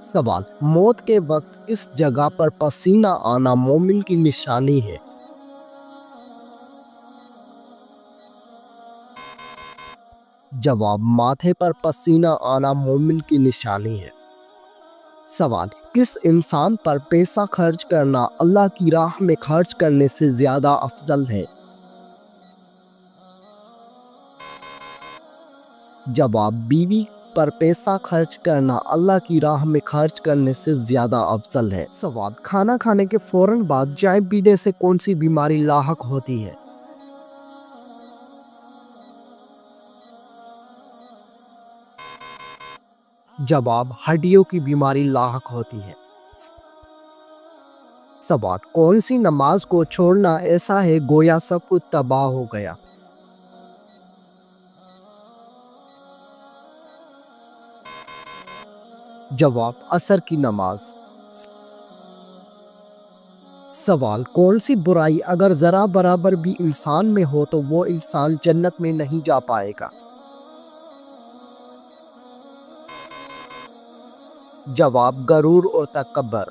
سوال: موت کے وقت کس جگہ پر پسینہ آنا مومن کی نشانی ہے؟ جواب: ماتھے پر پسینہ آنا مومن کی نشانی ہے۔ سوال: کس انسان پر پیسہ خرچ کرنا اللہ کی راہ میں خرچ کرنے سے زیادہ افضل ہے؟ جواب: بیوی پر پیسہ خرچ کرنا اللہ کی راہ میں خرچ کرنے سے زیادہ افضل ہے۔ سوال: کھانا کھانے کے فوراً بعد چائے پینے سے کون سی بیماری لاحق ہوتی ہے؟ جواب: ہڈیوں کی بیماری لاحق ہوتی ہے۔ سوال: کون سی نماز کو چھوڑنا ایسا ہے گویا سب کچھ تباہ ہو گیا؟ جواب: عصر کی نماز۔ سوال: کون سی برائی اگر ذرا برابر بھی انسان میں ہو تو وہ انسان جنت میں نہیں جا پائے گا؟ جواب: غرور اور تکبر۔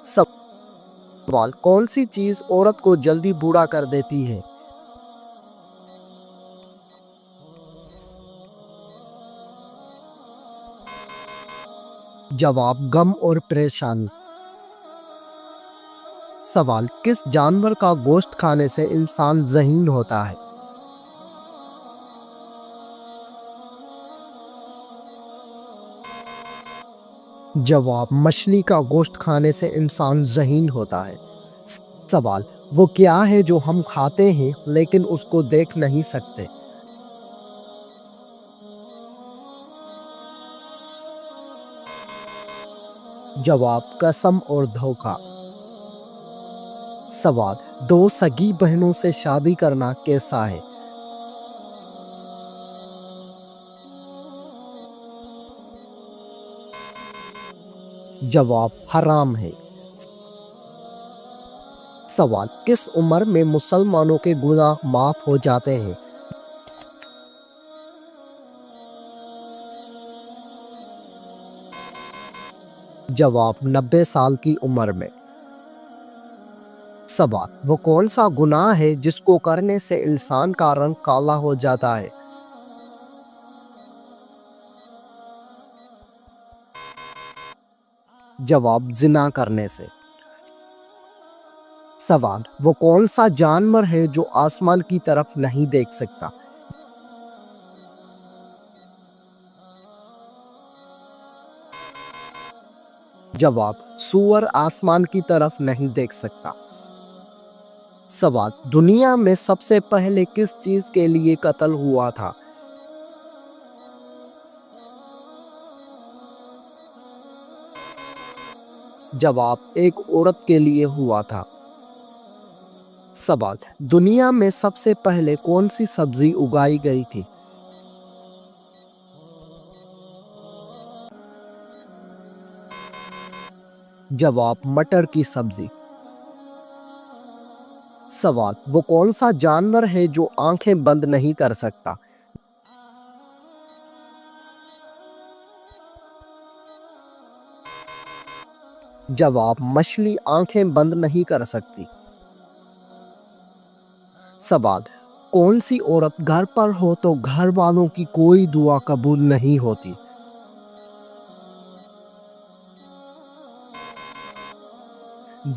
سوال: کون سی چیز عورت کو جلدی بوڑھا کر دیتی ہے؟ جواب: غم اور پریشانی۔ سوال: کس جانور کا گوشت کھانے سے انسان ذہین ہوتا ہے؟ جواب: مچھلی کا گوشت کھانے سے انسان ذہین ہوتا ہے۔ سوال: وہ کیا ہے جو ہم کھاتے ہیں لیکن اس کو دیکھ نہیں سکتے؟ جواب: قسم اور دھوکہ۔ سوال: دو سگی بہنوں سے شادی کرنا کیسا ہے؟ جواب: حرام ہے۔ سوال: کس عمر میں مسلمانوں کے گناہ معاف ہو جاتے ہیں؟ جواب: 90 سال کی عمر میں۔ سوال: وہ کون سا گناہ ہے جس کو کرنے سے انسان کا رنگ کالا ہو جاتا ہے؟ جواب: زنا کرنے سے۔ سوال: وہ کون سا جانور ہے جو آسمان کی طرف نہیں دیکھ سکتا؟ جواب: سور آسمان کی طرف نہیں دیکھ سکتا۔ سوال: دنیا میں سب سے پہلے کس چیز کے لیے قتل ہوا تھا؟ جواب: ایک عورت کے لیے ہوا تھا۔ سوال: دنیا میں سب سے پہلے کون سی سبزی اگائی گئی تھی؟ جواب: مٹر کی سبزی۔ سوال: وہ کون سا جانور ہے جو آنکھیں بند نہیں کر سکتا؟ جواب: مچھلی آنکھیں بند نہیں کر سکتی۔ سوال: کون سی عورت گھر پر ہو تو گھر والوں کی کوئی دعا قبول نہیں ہوتی؟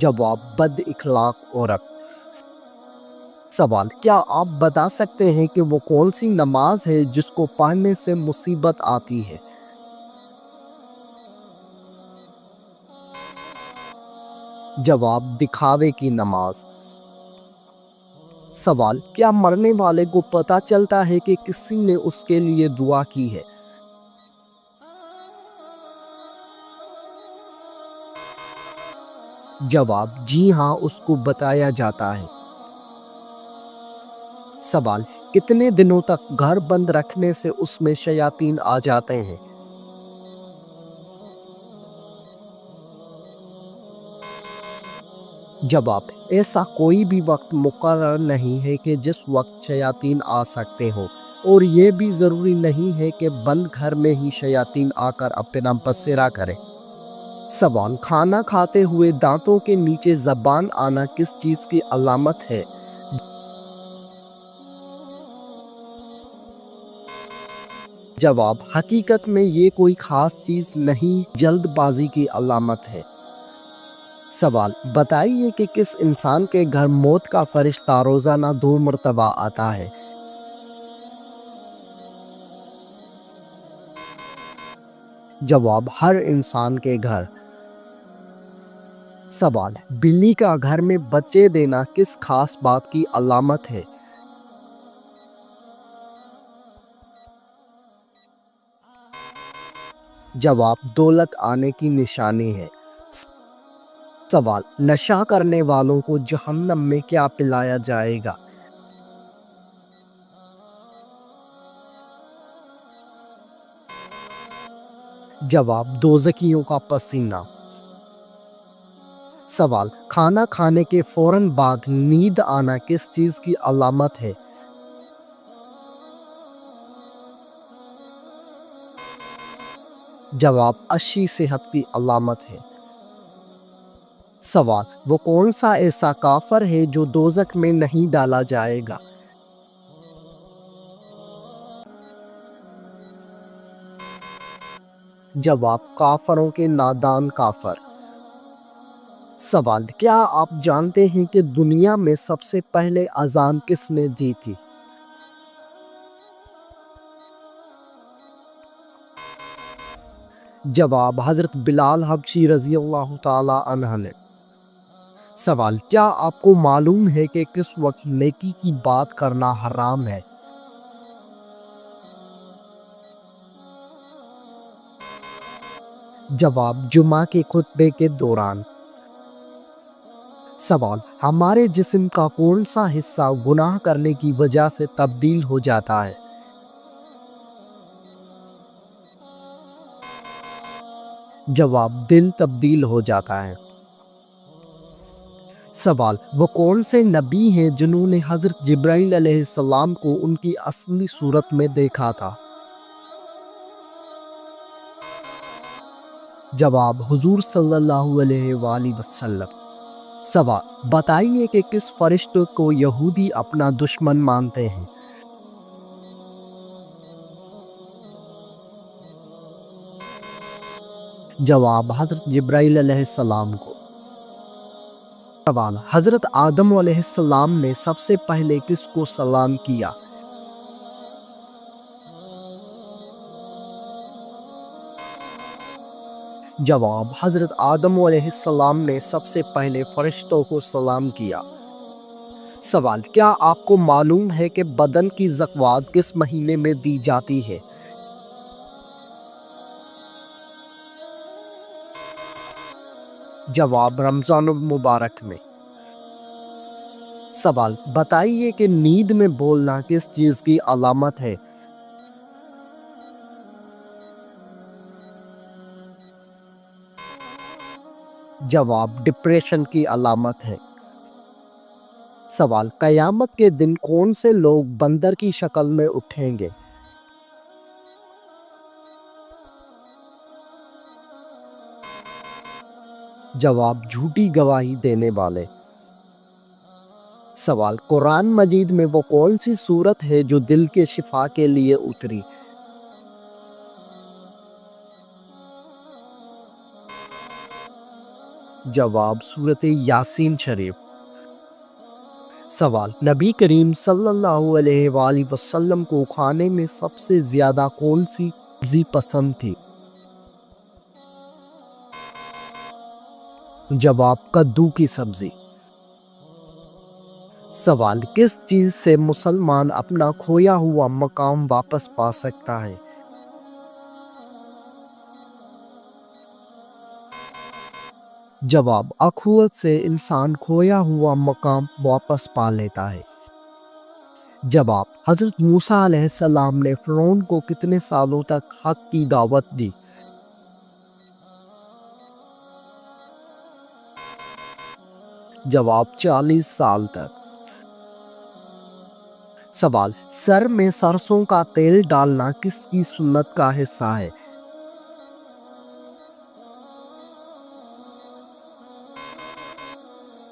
جواب: بد اخلاق عورت۔ سوال: کیا آپ بتا سکتے ہیں کہ وہ کون سی نماز ہے جس کو پڑھنے سے مصیبت آتی ہے؟ جواب: دکھاوے کی نماز۔ سوال: کیا مرنے والے کو پتہ چلتا ہے کہ کسی نے اس کے لیے دعا کی ہے؟ جواب: جی ہاں، اس کو بتایا جاتا ہے۔ سوال: کتنے دنوں تک گھر بند رکھنے سے اس میں شیاطین آ جاتے ہیں؟ جواب: ایسا کوئی بھی وقت مقرر نہیں ہے کہ جس وقت شیاطین آ سکتے ہوں، اور یہ بھی ضروری نہیں ہے کہ بند گھر میں ہی شیاطین آ کر اپنا بسیرا کریں۔ سوال، کھانا کھاتے ہوئے دانتوں کے نیچے زبان آنا کس چیز کی علامت ہے؟ جواب، حقیقت میں یہ کوئی خاص چیز نہیں، جلد بازی کی علامت ہے۔ سوال، بتائیے کہ کس انسان کے گھر موت کا فرشتہ روزانہ 2 مرتبہ آتا ہے؟ جواب، ہر انسان کے گھر۔ سوال، بلی کا گھر میں بچے دینا کس خاص بات کی علامت ہے؟ جواب، دولت آنے کی نشانی ہے۔ سوال، نشہ کرنے والوں کو جہنم میں کیا پلایا جائے گا؟ جواب، دوزخیوں کا پسینہ۔ سوال، کھانا کھانے کے فوراً بعد نیند آنا کس چیز کی علامت ہے؟ جواب، اچھی صحت کی علامت ہے۔ سوال، وہ کون سا ایسا کافر ہے جو دوزخ میں نہیں ڈالا جائے گا؟ جواب، کافروں کے نادان کافر۔ سوال، کیا آپ جانتے ہیں کہ دنیا میں سب سے پہلے اذان کس نے دی تھی؟ جواب، حضرت بلال حبشی رضی اللہ تعالی عنہ نے۔ سوال، کیا آپ کو معلوم ہے کہ کس وقت نیکی کی بات کرنا حرام ہے؟ جواب، جمعہ کے خطبے کے دوران۔ سوال، ہمارے جسم کا کون سا حصہ گناہ کرنے کی وجہ سے تبدیل ہو جاتا ہے؟ جواب، دل تبدیل ہو جاتا ہے۔ سوال، وہ کون سے نبی ہیں جنہوں نے حضرت جبرائیل علیہ السلام کو ان کی اصلی صورت میں دیکھا تھا؟ جواب، حضور صلی اللہ علیہ وآلہ وسلم۔ سوال، بتائیے کہ کس فرشتے کو یہودی اپنا دشمن مانتے ہیں؟ جواب، حضرت جبرائیل علیہ السلام کو۔ سوال، حضرت آدم علیہ السلام نے سب سے پہلے کس کو سلام کیا؟ جواب، حضرت آدم علیہ السلام نے سب سے پہلے فرشتوں کو سلام کیا۔ سوال، کیا آپ کو معلوم ہے کہ بدن کی زکوٰۃ کس مہینے میں دی جاتی ہے؟ جواب، رمضان المبارک میں۔ سوال، بتائیے کہ نیند میں بولنا کس چیز کی علامت ہے؟ جواب، ڈپریشن کی علامت ہے۔ سوال، قیامت کے دن کون سے لوگ بندر کی شکل میں اٹھیں گے؟ جواب، جھوٹی گواہی دینے والے۔ سوال، قرآن مجید میں وہ کون سی سورت ہے جو دل کے شفا کے لیے اتری؟ جواب، سورت یاسین شریف۔ سوال، نبی کریم صلی اللہ علیہ وآلہ وسلم کو کھانے میں سب سے زیادہ کون سی سبزی پسند تھی؟ جواب، کدو کی سبزی۔ سوال، کس چیز سے مسلمان اپنا کھویا ہوا مقام واپس پا سکتا ہے؟ جواب، اخوت سے انسان کھویا ہوا مقام واپس پا لیتا ہے۔ جواب، حضرت موسیٰ علیہ السلام نے فرعون کو کتنے سالوں تک حق کی دعوت دی؟ جواب، 40 سال تک۔ سوال، سر میں سرسوں کا تیل ڈالنا کس کی سنت کا حصہ ہے؟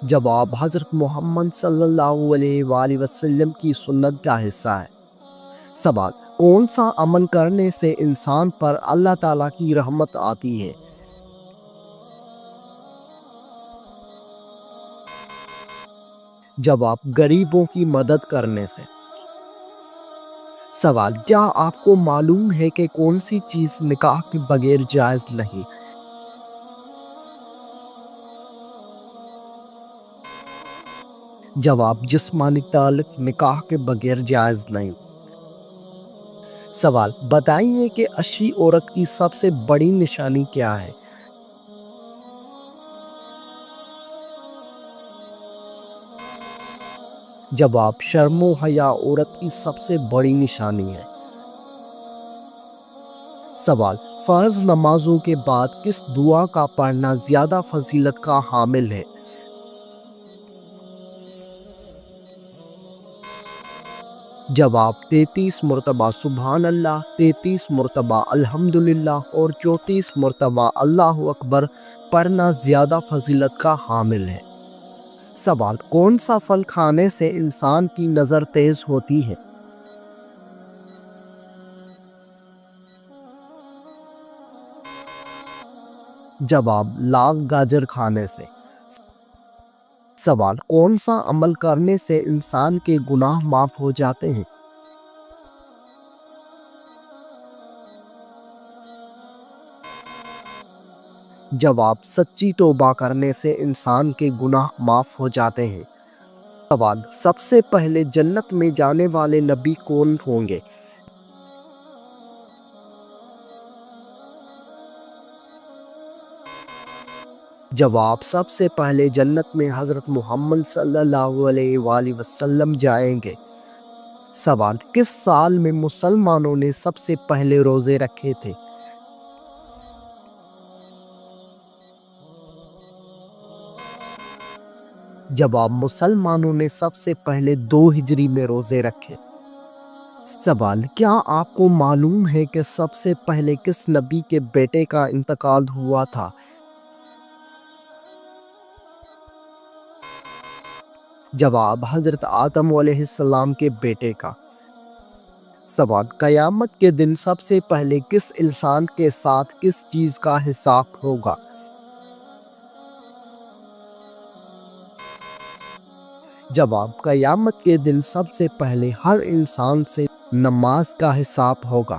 جواب حضرت محمد صلی اللہ علیہ وآلہ وسلم کی سنت کا حصہ ہے۔ سوال، کون سا عمل کرنے سے انسان پر اللہ تعالیٰ کی رحمت آتی ہے؟ جواب، غریبوں کی مدد کرنے سے۔ سوال، کیا آپ کو معلوم ہے کہ کون سی چیز نکاح کے بغیر جائز نہیں؟ جواب، جسمانی تعلق نکاح کے بغیر جائز نہیں۔ سوال، بتائیے کہ اچھی عورت کی سب سے بڑی نشانی کیا ہے؟ جواب، شرم و حیا عورت کی سب سے بڑی نشانی ہے۔ سوال، فرض نمازوں کے بعد کس دعا کا پڑھنا زیادہ فضیلت کا حامل ہے؟ جواب، 33 مرتبہ سبحان اللہ، 33 مرتبہ الحمدللہ اور 34 مرتبہ اللہ اکبر پڑھنا زیادہ فضیلت کا حامل ہے۔ سوال، کون سا پھل کھانے سے انسان کی نظر تیز ہوتی ہے؟ جواب، لال گاجر کھانے سے۔ سوال، کون سا عمل کرنے سے انسان کے گناہ معاف ہو جاتے ہیں؟ جواب، سچی توبہ کرنے سے انسان کے گناہ معاف ہو جاتے ہیں۔ سوال، سب سے پہلے جنت میں جانے والے نبی کون ہوں گے؟ جواب، سب سے پہلے جنت میں حضرت محمد صلی اللہ علیہ وآلہ وسلم جائیں گے۔ سوال، کس سال میں مسلمانوں نے سب سے پہلے روزے رکھے تھے؟ جواب، مسلمانوں نے سب سے پہلے 2 ہجری میں روزے رکھے۔ سوال، کیا آپ کو معلوم ہے کہ سب سے پہلے کس نبی کے بیٹے کا انتقال ہوا تھا؟ جواب، حضرت آدم علیہ السلام کے بیٹے کا۔ سوال، قیامت کے دن سب سے پہلے کس انسان کے ساتھ کس چیز کا حساب ہوگا؟ جواب، قیامت کے دن سب سے پہلے ہر انسان سے نماز کا حساب ہوگا۔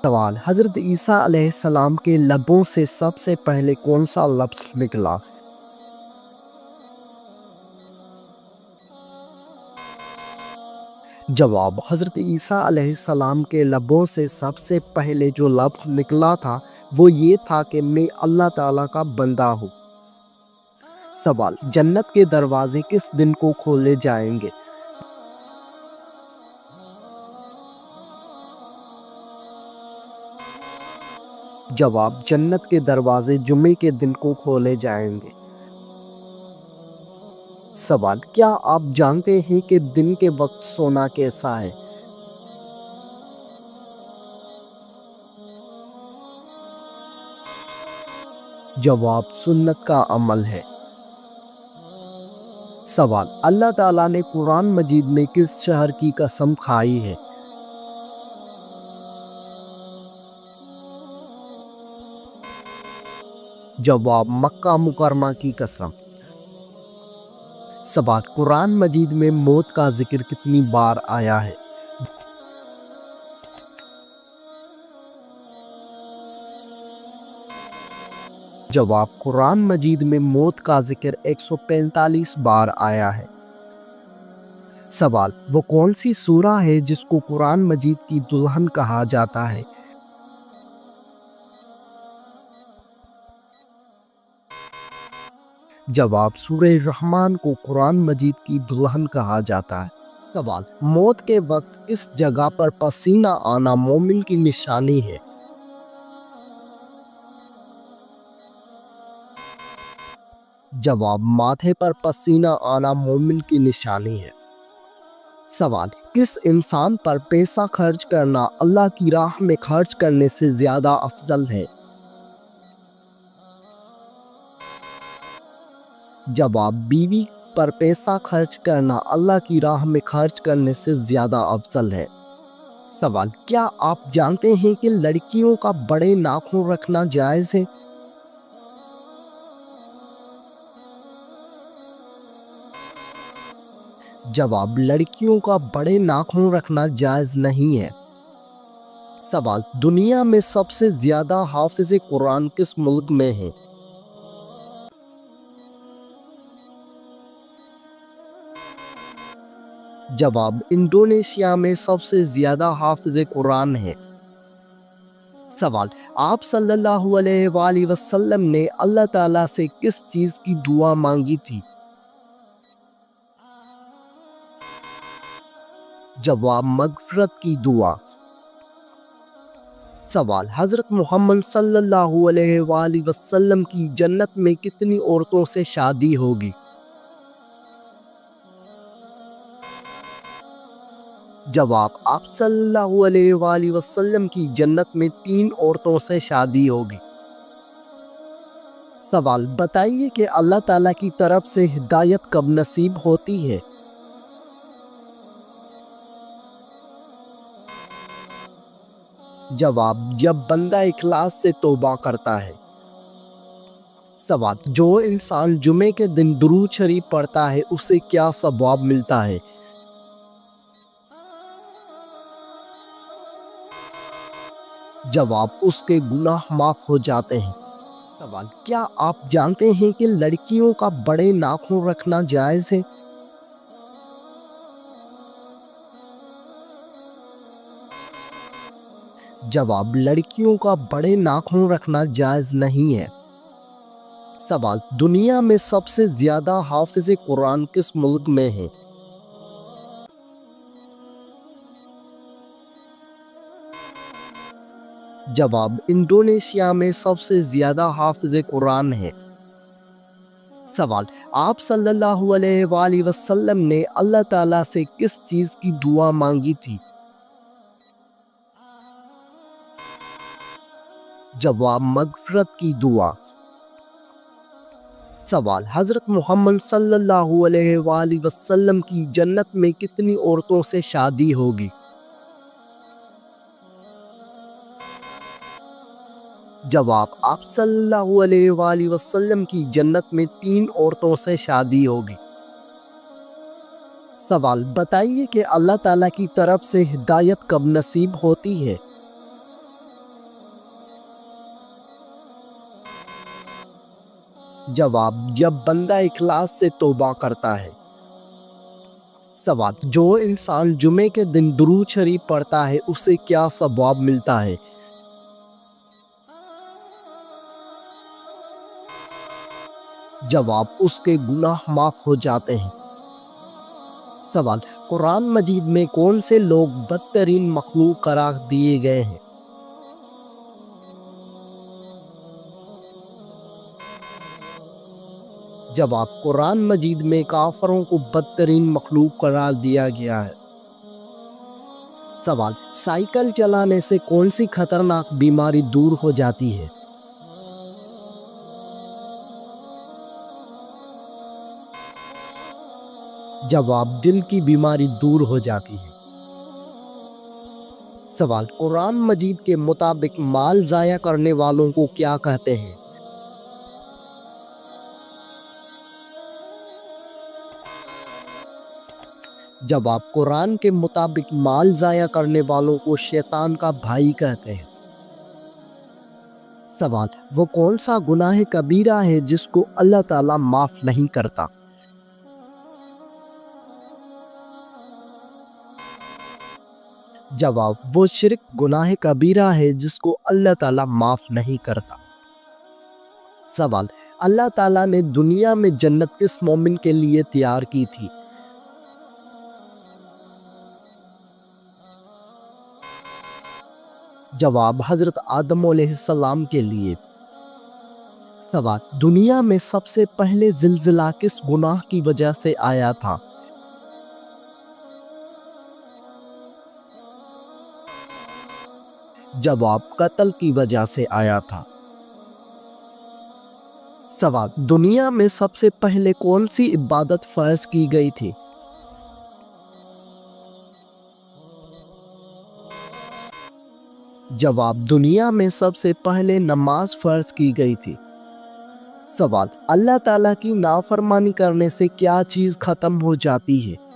سوال، حضرت عیسیٰ علیہ السلام کے لبوں سے سب سے پہلے کون سا لفظ نکلا؟ جواب، حضرت عیسیٰ علیہ السلام کے لبوں سے سب سے پہلے جو لفظ نکلا تھا وہ یہ تھا کہ میں اللہ تعالیٰ کا بندہ ہوں۔ سوال، جنت کے دروازے کس دن کو کھولے جائیں گے؟ جواب، جنت کے دروازے جمعے کے دن کو کھولے جائیں گے۔ سوال، کیا آپ جانتے ہیں کہ دن کے وقت سونا کیسا ہے؟ جواب، سنت کا عمل ہے۔ سوال، اللہ تعالیٰ نے قرآن مجید میں کس شہر کی قسم کھائی ہے؟ جواب، مکہ مکرمہ کی قسم۔ سوال، قرآن مجید میں موت کا ذکر کتنی بار آیا ہے؟ جواب، قرآن مجید میں موت کا ذکر 145 بار آیا ہے۔ سوال، وہ کون سی سورہ ہے جس کو قرآن مجید کی دلہن کہا جاتا ہے؟ جواب، سورہ رحمان کو قرآن مجید کی دلہن کہا جاتا ہے۔ سوال، موت کے وقت کس جگہ پر پسینہ آنا مومن کی نشانی ہے؟ جواب، ماتھے پر پسینہ آنا مومن کی نشانی ہے۔ سوال، کس انسان پر پیسہ خرچ کرنا اللہ کی راہ میں خرچ کرنے سے زیادہ افضل ہے؟ جواب بیوی پر پیسہ خرچ کرنا اللہ کی راہ میں خرچ کرنے سے زیادہ افضل ہے۔ سوال، کیا آپ جانتے ہیں کہ لڑکیوں کا بڑے ناخن رکھنا جائز ہے؟ جواب، لڑکیوں کا بڑے ناخن رکھنا جائز نہیں ہے۔ سوال، دنیا میں سب سے زیادہ حافظ قرآن کس ملک میں ہیں؟ جواب، انڈونیشیا میں سب سے زیادہ حافظ قرآن ہیں۔ سوال، آپ صلی اللہ علیہ وآلہ وسلم نے اللہ تعالیٰ سے کس چیز کی دعا مانگی تھی؟ جواب، مغفرت کی دعا۔ سوال، حضرت محمد صلی اللہ علیہ وآلہ وسلم کی جنت میں کتنی عورتوں سے شادی ہوگی؟ جواب، آپ صلی اللہ علیہ وآلہ وسلم کی جنت میں 3 عورتوں سے شادی ہوگی۔ سوال، بتائیے کہ اللہ تعالیٰ کی طرف سے ہدایت کب نصیب ہوتی ہے؟ جواب، جب بندہ اخلاص سے توبہ کرتا ہے۔ سوال، جو انسان جمعے کے دن درود شریف پڑھتا ہے اسے کیا ثواب ملتا ہے؟ جواب، اس کے گناہ معاف ہو جاتے ہیں۔ سوال، کیا آپ جانتے ہیں کہ لڑکیوں کا بڑے ناخن رکھنا جائز ہے؟ جواب، لڑکیوں کا بڑے ناخن رکھنا جائز نہیں ہے۔ سوال، دنیا میں سب سے زیادہ حافظ قرآن کس ملک میں ہیں؟ جواب، انڈونیشیا میں سب سے زیادہ حافظ قرآن ہیں۔ سوال، آپ صلی اللہ علیہ وآلہ وسلم نے اللہ تعالیٰ سے کس چیز کی دعا مانگی تھی؟ جواب، مغفرت کی دعا۔ سوال، حضرت محمد صلی اللہ علیہ وآلہ وسلم کی جنت میں کتنی عورتوں سے شادی ہوگی؟ جواب، آپ صلی اللہ علیہ وآلہ وسلم کی جنت میں 3 عورتوں سے شادی ہوگی۔ سوال، بتائیے کہ اللہ تعالیٰ کی طرف سے ہدایت کب نصیب ہوتی ہے؟ جواب، جب بندہ اخلاص سے توبہ کرتا ہے۔ سوال، جو انسان جمعے کے دن درود شریف پڑھتا ہے اسے کیا ثواب ملتا ہے؟ جواب، اس کے گناہ معاف ہو جاتے ہیں۔ سوال، قرآن مجید میں کون سے لوگ بدترین مخلوق قرار دیے گئے ہیں؟ جواب، قرآن مجید میں کافروں کو بدترین مخلوق قرار دیا گیا ہے۔ سوال، سائیکل چلانے سے کون سی خطرناک بیماری دور ہو جاتی ہے؟ جواب، دل کی بیماری دور ہو جاتی ہے۔ سوال، قرآن مجید کے مطابق مال ضائع کرنے والوں کو کیا کہتے ہیں؟ جواب، قرآن کے مطابق مال ضائع کرنے والوں کو شیطان کا بھائی کہتے ہیں۔ سوال، وہ کون سا گناہ کبیرہ ہے جس کو اللہ تعالیٰ معاف نہیں کرتا؟ جواب، وہ شرک گناہ کبیرہ ہے جس کو اللہ تعالیٰ معاف نہیں کرتا۔ سوال، اللہ تعالیٰ نے دنیا میں جنت کس مومن کے لیے تیار کی تھی؟ جواب، حضرت آدم علیہ السلام کے لیے۔ سوال، دنیا میں سب سے پہلے زلزلہ کس گناہ کی وجہ سے آیا تھا؟ جواب، قتل کی وجہ سے آیا تھا۔ سوال، دنیا میں سب سے پہلے کون سی عبادت فرض کی گئی تھی؟ جواب، دنیا میں سب سے پہلے نماز فرض کی گئی تھی۔ سوال، اللہ تعالیٰ کی نافرمانی کرنے سے کیا چیز ختم ہو جاتی ہے؟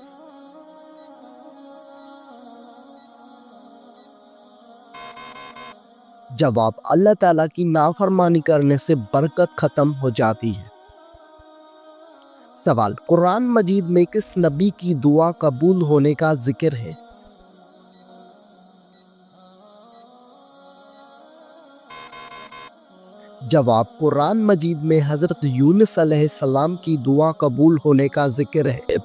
جواب، اللہ تعالیٰ کی نافرمانی کرنے سے برکت ختم ہو جاتی ہے۔ سوال، قرآن مجید میں کس نبی کی دعا قبول ہونے کا ذکر ہے؟ جواب، قرآن مجید میں حضرت یونس علیہ السلام کی دعا قبول ہونے کا ذکر ہے۔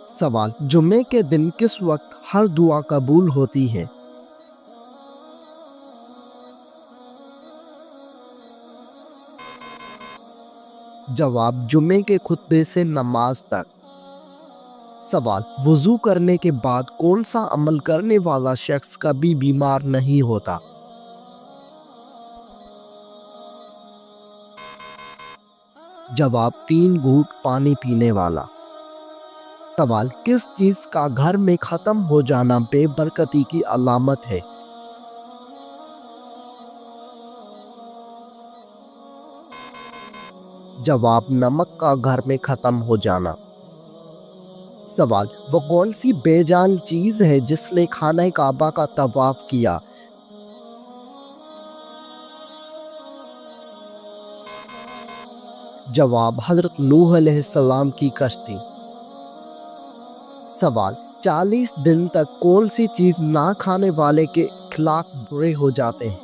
سوال، جمعے کے دن کس وقت ہر دعا قبول ہوتی ہے؟ جواب، جمعے کے خطبے سے نماز تک۔ سوال، وضو کرنے کے بعد کون سا عمل کرنے والا شخص کبھی بیمار نہیں ہوتا؟ جواب، 3 گھونٹ پانی پینے والا۔ سوال، کس چیز کا گھر میں ختم ہو جانا بے برکتی کی علامت ہے؟ جواب، نمک کا گھر میں ختم ہو جانا۔ سوال، وہ کون سی بے جان چیز ہے جس نے خانہ کعبہ کا طواف کیا؟ جواب، حضرت نوح علیہ السلام کی کشتی۔ سوال، 40 دن تک کون سی چیز نہ کھانے والے کے اخلاق برے ہو جاتے ہیں؟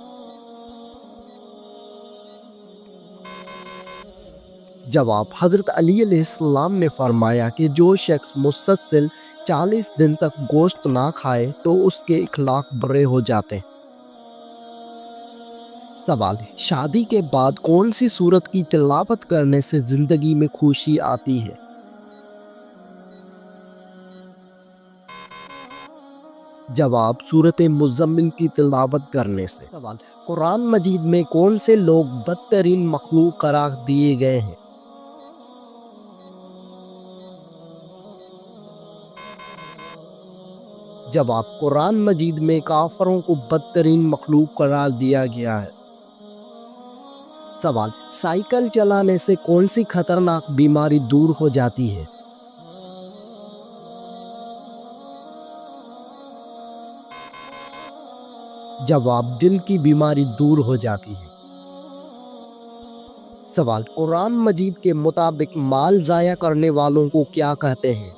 جواب، حضرت علی علیہ السلام نے فرمایا کہ جو شخص مسلسل 40 دن تک گوشت نہ کھائے تو اس کے اخلاق برے ہو جاتے ہیں۔ سوال، شادی کے بعد کون سی سورت کی تلاوت کرنے سے زندگی میں خوشی آتی ہے؟ جواب، سورت مزمل کی تلاوت کرنے سے۔ سوال، قرآن مجید میں کون سے لوگ بدترین مخلوق قرار دیے گئے ہیں؟ جواب، قرآن مجید میں کافروں کو بدترین مخلوق قرار دیا گیا ہے۔ سوال، سائیکل چلانے سے کون سی خطرناک بیماری دور ہو جاتی ہے؟ جواب، دل کی بیماری دور ہو جاتی ہے۔ سوال، قرآن مجید کے مطابق مال ضائع کرنے والوں کو کیا کہتے ہیں؟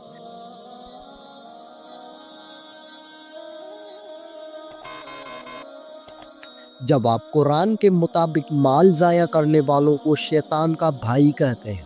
جواب، قرآن کے مطابق مال ضائع کرنے والوں کو شیطان کا بھائی کہتے ہیں۔